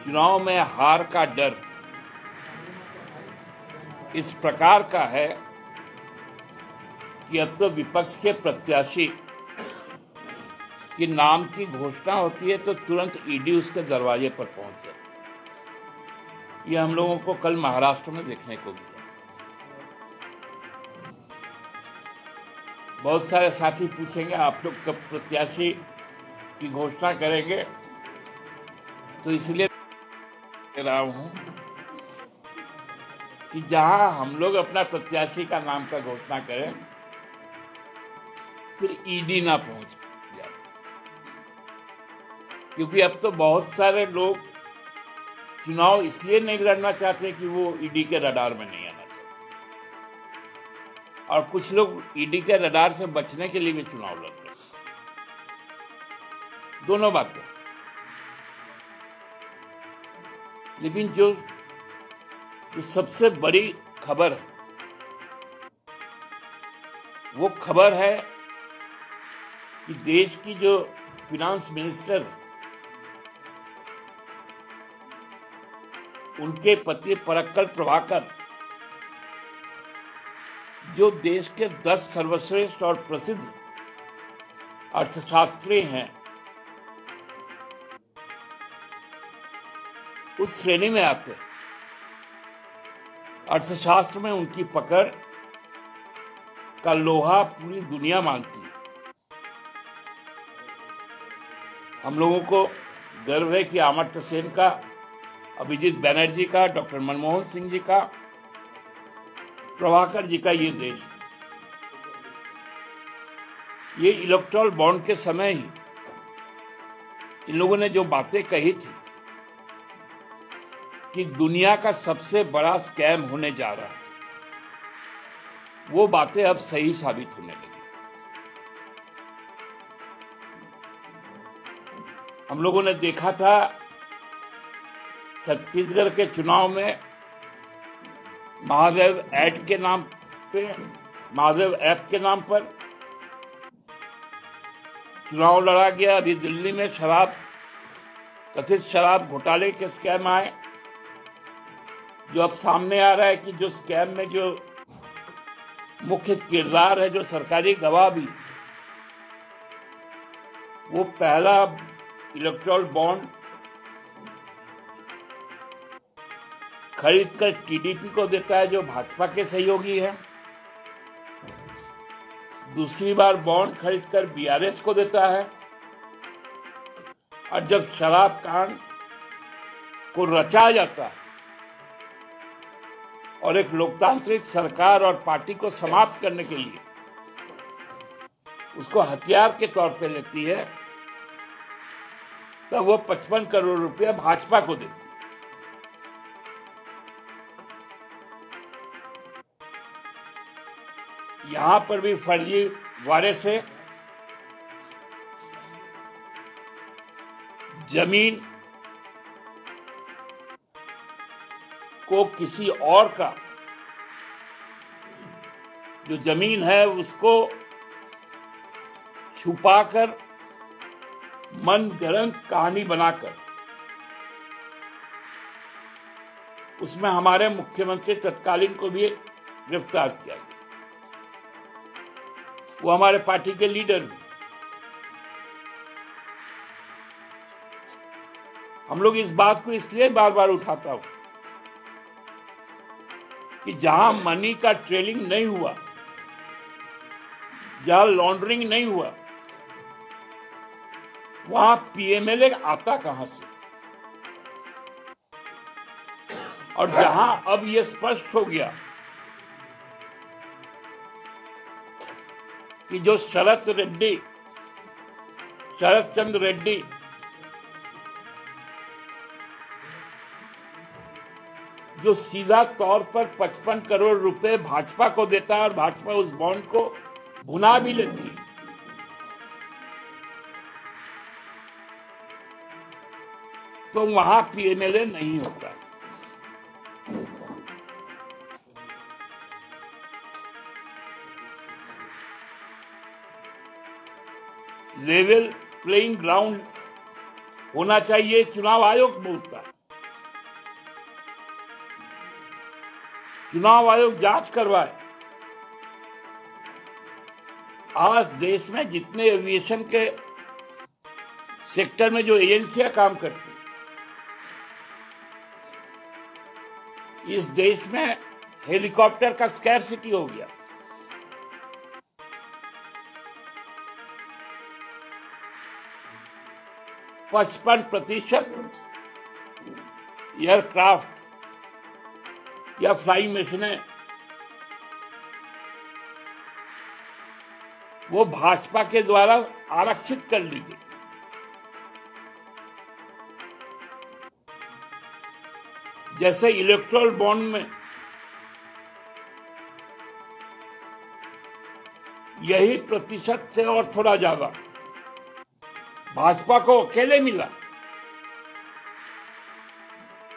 चुनाव में हार का डर इस प्रकार का है कि अब तो विपक्ष के प्रत्याशी के नाम की घोषणा होती है तो तुरंत ईडी उसके दरवाजे पर पहुंच जाती है। ये हम लोगों को कल महाराष्ट्र में देखने को मिला। बहुत सारे साथी पूछेंगे आप लोग कब प्रत्याशी की घोषणा करेंगे, तो इसलिए कह रहा हूं कि जहां हम लोग अपना प्रत्याशी का नाम का घोषणा करें फिर ईडी ना पहुंच जाए, क्योंकि अब तो बहुत सारे लोग चुनाव इसलिए नहीं लड़ना चाहते कि वो ईडी के रडार में नहीं आना चाहते, और कुछ लोग ईडी के रडार से बचने के लिए भी चुनाव लड़ रहे हैं। दोनों बातें। लेकिन जो सबसे बड़ी खबर है वो खबर है कि देश की जो फिनांस मिनिस्टर है उनके पति परक्कल प्रभाकर, जो देश के 10 सर्वश्रेष्ठ और प्रसिद्ध अर्थशास्त्री हैं, उस श्रेणी में आते हैं। अर्थशास्त्र में उनकी पकड़ का लोहा पूरी दुनिया मानती है। हम लोगों को गर्व है कि अमर्त्य सेन का, अभिजीत बैनर्जी का, डॉक्टर मनमोहन सिंह जी का, प्रभाकर जी का ये देश है। ये इलेक्टोरल बॉन्ड के समय ही इन लोगों ने जो बातें कही थी कि दुनिया का सबसे बड़ा स्कैम होने जा रहा है, वो बातें अब सही साबित होने लगी। हम लोगों ने देखा था छत्तीसगढ़ के चुनाव में महादेव ऐप के नाम पर चुनाव लड़ा गया। अभी दिल्ली में कथित शराब घोटाले के स्कैम आए, जो अब सामने आ रहा है कि जो स्कैम में जो मुख्य किरदार है, जो सरकारी गवाह भी, वो पहला इलेक्टोरल बॉन्ड खरीदकर टीडीपी को देता है, जो भाजपा के सहयोगी है। दूसरी बार बॉन्ड खरीदकर बीआरएस को देता है, और जब शराब कांड को रचा जाता है और एक लोकतांत्रिक सरकार और पार्टी को समाप्त करने के लिए उसको हथियार के तौर पे लेती है, तब वो 55 करोड़ रुपया भाजपा को देती है। यहां पर भी फर्जीवाड़े से जमीन को किसी और का जो जमीन है उसको छुपाकर मनगढ़ंत कहानी बनाकर उसमें हमारे मुख्यमंत्री तत्कालीन को भी गिरफ्तार किया गया। वो हमारे पार्टी के लीडर भी। हम लोग इस बात को इसलिए बार बार उठाता हूं कि जहां मनी का ट्रेलिंग नहीं हुआ, जहां लॉन्ड्रिंग नहीं हुआ, वहां पीएमएलए आता कहां से? और जहां अब यह स्पष्ट हो गया कि जो शरद चंद्र रेड्डी जो सीधा तौर पर 55 करोड़ रुपए भाजपा को देता है और भाजपा उस बॉन्ड को भुना भी लेती है, तो वहां पीएमएलए नहीं होता। लेवल प्लेइंग ग्राउंड होना चाहिए, चुनाव आयोग बोलता है। चुनाव आयोग जांच करवाए। आज देश में जितने एविएशन के सेक्टर में जो एजेंसियां काम करती, इस देश में हेलीकॉप्टर का स्कैरसिटी हो गया। पचपन प्रतिशत एयरक्राफ्ट या फ्लाइंग मशीनें वो भाजपा के द्वारा आरक्षित कर ली गई। जैसे इलेक्टोरल बॉन्ड में यही प्रतिशत से और थोड़ा ज्यादा भाजपा को अकेले मिला।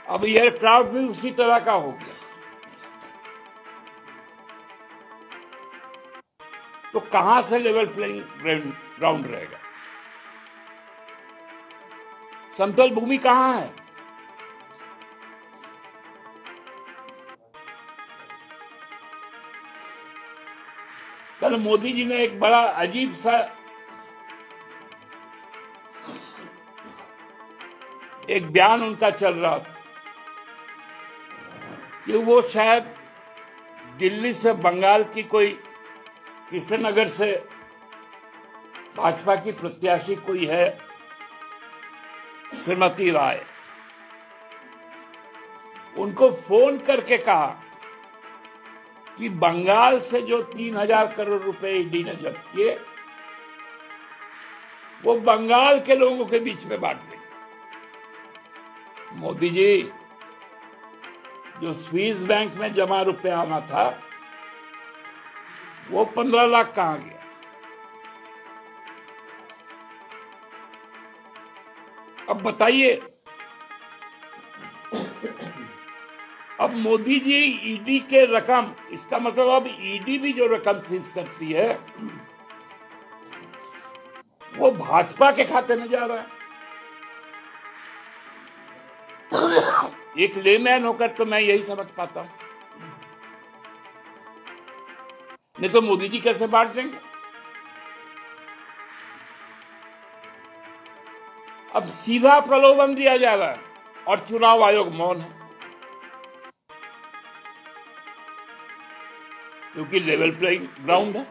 अब एयरक्राफ्ट भी उसी तरह का हो गया। तो कहां से लेवल प्लेइंग ग्राउंड रहेगा? समतल भूमि कहां है? कल मोदी जी ने एक बड़ा अजीब सा एक बयान उनका चल रहा था कि वो शायद दिल्ली से बंगाल की कोई कृष्णनगर से भाजपा की प्रत्याशी कोई है, श्रीमती राय, उनको फोन करके कहा कि बंगाल से जो 3,000 करोड़ रुपए ईडी ने जब्त किए वो बंगाल के लोगों के बीच में बांट देंगे। मोदी जी, जो स्विस बैंक में जमा रुपए आना था वो 15 लाख कहां गया? अब बताइए, अब मोदी जी ईडी के रकम, इसका मतलब अब ईडी भी जो रकम सीज करती है वो भाजपा के खाते में जा रहा है। एक लेमैन होकर तो मैं यही समझ पाता हूं, नहीं तो मोदी जी कैसे बांट देंगे? अब सीधा प्रलोभन दिया जा रहा है और चुनाव आयोग मौन है, क्योंकि लेवल प्लेइंग ग्राउंड है।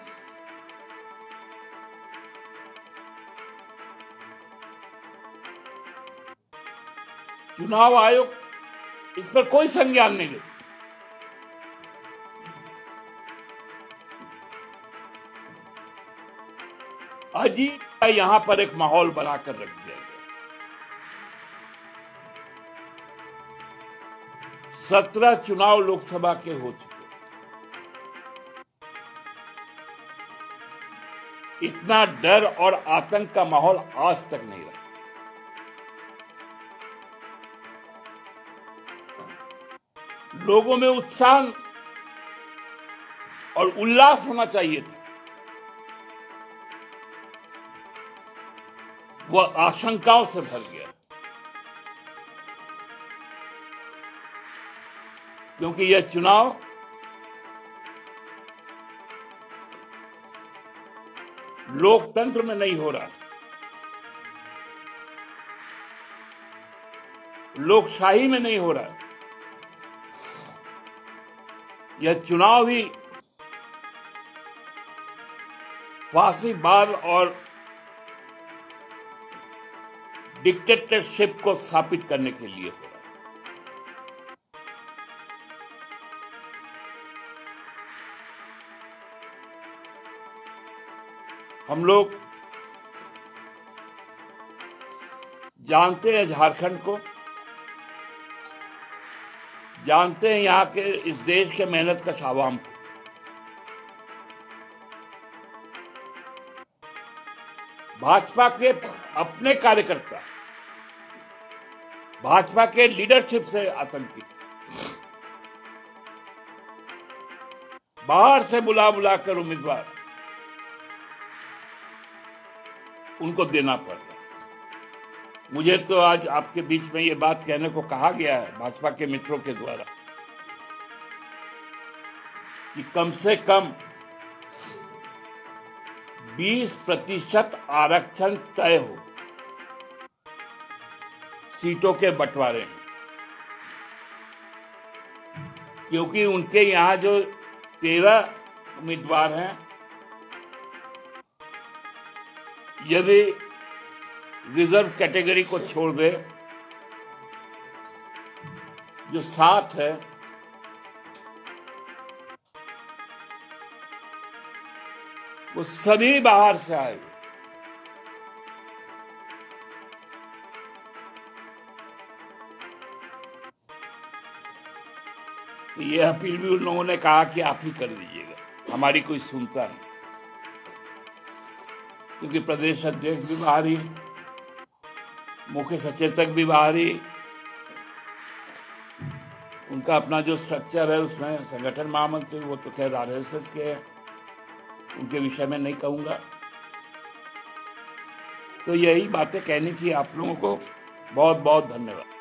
चुनाव आयोग इस पर कोई संज्ञान नहीं लेता। अजीब यहां पर एक माहौल बनाकर रख दिया गया। 17 चुनाव लोकसभा के हो चुके, इतना डर और आतंक का माहौल आज तक नहीं रहा। लोगों में उत्साह और उल्लास होना चाहिए था, वह आशंकाओं से भर गया, क्योंकि यह चुनाव लोकतंत्र में नहीं हो रहा, लोकशाही में नहीं हो रहा। यह चुनाव ही फासीवाद और डिक्टेटरशिप को स्थापित करने के लिए हो रहा है। हम लोग जानते हैं झारखंड को, जानते हैं यहां के इस देश के मेहनत कश आवाम को। भाजपा के अपने कार्यकर्ता भाजपा के लीडरशिप से आतंकित, बाहर से बुला बुलाकर उम्मीदवार उनको देना पड़ रहा है। मुझे तो आज आपके बीच में ये बात कहने को कहा गया है भाजपा के मित्रों के द्वारा कि कम से कम 20% आरक्षण तय हो सीटों के बंटवारे में, क्योंकि उनके यहां जो 13 उम्मीदवार हैं, यदि रिजर्व कैटेगरी को छोड़ दे जो 7 है, वो सभी बाहर से आए। तो ये अपील भी उन लोगों ने कहा कि आप ही कर दीजिएगा, हमारी कोई सुनता नहीं, क्योंकि प्रदेश अध्यक्ष भी बाहरी, मुख्य सचेतक भी बाहरी, उनका अपना जो स्ट्रक्चर है उसमें संगठन महामंत्री वो तो खैर आरएसएस के हैं, उनके विषय में नहीं कहूंगा। तो यही बातें कहनी चाहिए आप लोगों को। बहुत बहुत धन्यवाद।